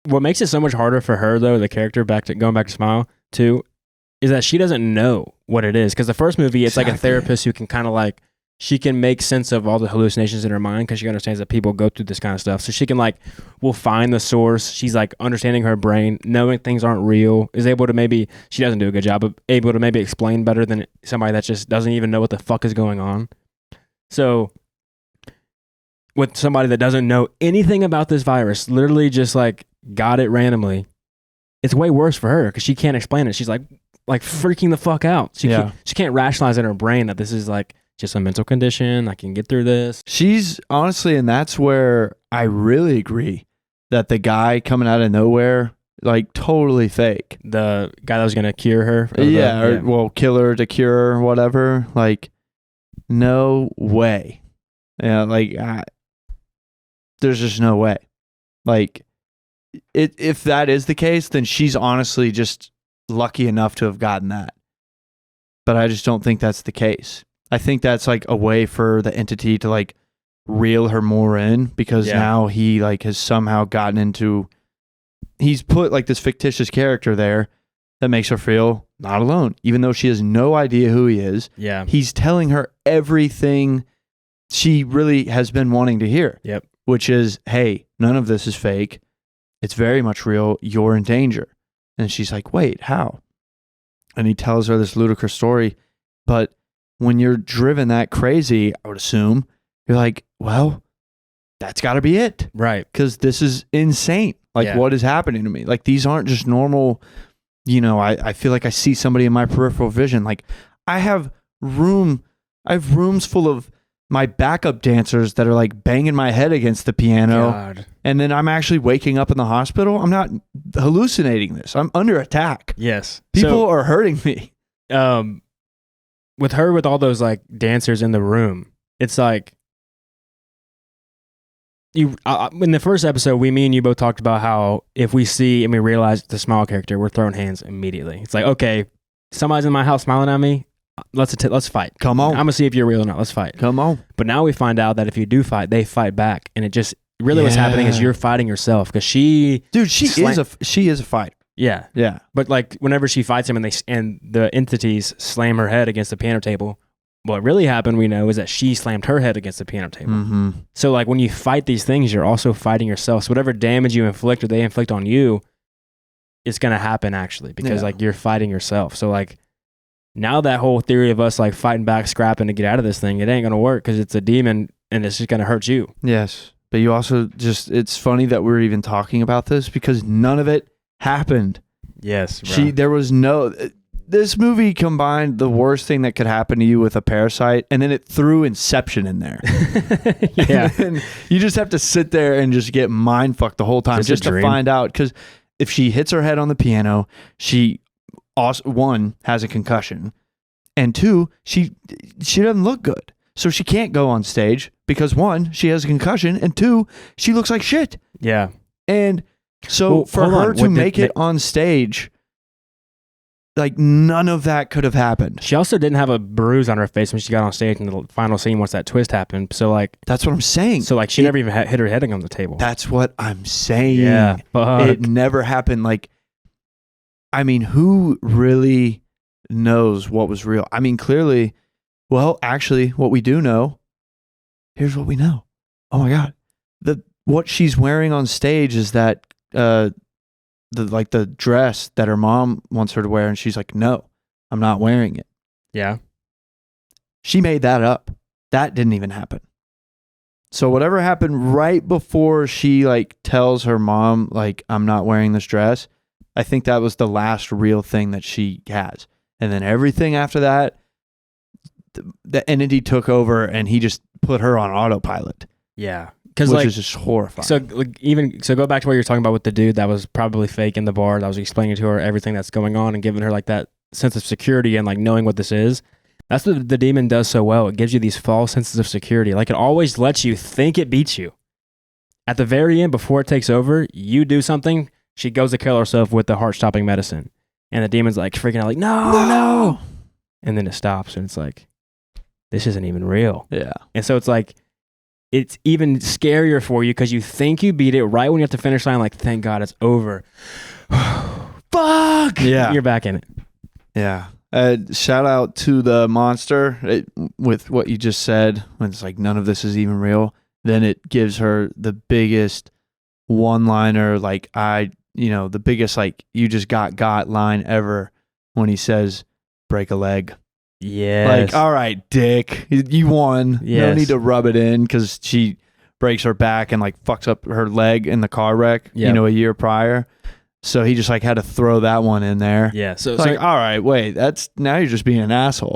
what makes it so much harder for her though, the character going back to Smile too, is that she doesn't know what it is. Because the first movie, it's like a therapist who can kind of like, she can make sense of all the hallucinations in her mind because she understands that people go through this kind of stuff. So she can like, will find the source. She's like understanding her brain, knowing things aren't real, is able to maybe, she doesn't do a good job, but able to maybe explain better than somebody that just doesn't even know what the fuck is going on. So with somebody that doesn't know anything about this virus, literally just like got it randomly, it's way worse for her because she can't explain it. She's like freaking the fuck out. She can't rationalize in her brain that this is like just a mental condition. I can get through this. She's honestly, and that's where I really agree that the guy coming out of nowhere, like totally fake. The guy that was going to cure her. Well, kill her to cure her, whatever. Like, no way. Yeah, like, there's just no way. Like, if that is the case, then she's honestly just lucky enough to have gotten that. But I just don't think that's the case. I think that's like a way for the entity to like reel her more in because now he like has somehow gotten into, he's put like this fictitious character there that makes her feel not alone, even though she has no idea who he is. Yeah. He's telling her everything she really has been wanting to hear. Yep. Which is, hey, none of this is fake. It's very much real. You're in danger. And she's like, wait, how? And he tells her this ludicrous story. But when you're driven that crazy, I would assume, you're like, well, that's got to be it. Right. Because this is insane. Like, what is happening to me? Like, these aren't just normal, I feel like I see somebody in my peripheral vision. Like, I have rooms full of my backup dancers that are like banging my head against the piano. God. And then I'm actually waking up in the hospital. I'm not hallucinating this. I'm under attack. Yes. People are hurting me. With her, with all those like dancers in the room, it's like in the first episode, me and you both talked about how if we see and we realize it's a Smile character, we're throwing hands immediately. It's like, okay, somebody's in my house smiling at me. Let's fight. Come on. I'm gonna see if you're real or not. Let's fight. Come on. But now we find out that if you do fight, they fight back, and it just really what's happening is you're fighting yourself because she is a fighter. Yeah. Yeah. But like whenever she fights him and the entities slam her head against the piano table, what really happened, we know, is that she slammed her head against the piano table. Mm-hmm. So like when you fight these things, you're also fighting yourself. So whatever damage you inflict or they inflict on you, it's going to happen actually because like you're fighting yourself. So like now that whole theory of us like fighting back, scrapping to get out of this thing, it ain't going to work because it's a demon and it's just going to hurt you. Yes. But you also it's funny that we're even talking about this because none of it happened. Yes. Bro. There was this movie combined the worst thing that could happen to you with a parasite, and then it threw Inception in there. Yeah. And you just have to sit there and just get mind fucked the whole time just to find out. Because if she hits her head on the piano, she also, one, has a concussion, and two, she doesn't look good. So she can't go on stage because one, she has a concussion, and two, she looks like shit. Yeah. And so for her to make it on stage, like none of that could have happened. She also didn't have a bruise on her face when she got on stage in the final scene once that twist happened. So like that's what I'm saying. So like she never even hit her head on the table. That's what I'm saying. Yeah, it never happened. Like, I mean, who really knows what was real? I mean, clearly, well, actually, what we do know. Here's what we know. Oh my God, what she's wearing on stage is that. The dress that her mom wants her to wear, and she's like, no, I'm not wearing it. Yeah. She made that up. That didn't even happen. So whatever happened right before she like tells her mom, like, I'm not wearing this dress, I think that was the last real thing that she has. And then everything after that, the entity took over and he just put her on autopilot. Yeah. Which is just horrifying. So go back to what you're talking about with the dude that was probably fake in the bar that was explaining to her everything that's going on and giving her like that sense of security and like knowing what this is. That's what the demon does so well. It gives you these false senses of security. Like it always lets you think it beats you. At the very end, before it takes over, you do something, she goes to kill herself with the heart-stopping medicine. And the demon's like freaking out like, no. And then it stops and it's like, this isn't even real. Yeah. And so it's like, it's even scarier for you because you think you beat it right when you have to finish line. Like, thank God it's over. Fuck. Yeah. You're back in it. Yeah. Shout out to the monster with what you just said. When it's like none of this is even real, then it gives her the biggest one-liner. Like the biggest like you just got line ever when he says, "Break a leg." Yeah. Like, all right, dick, you won. Yes. No need to rub it in because she breaks her back and like fucks up her leg in the car wreck. Yep. A year prior. So he just like had to throw that one in there. Yeah. So It's like, all right, wait, now you're just being an asshole.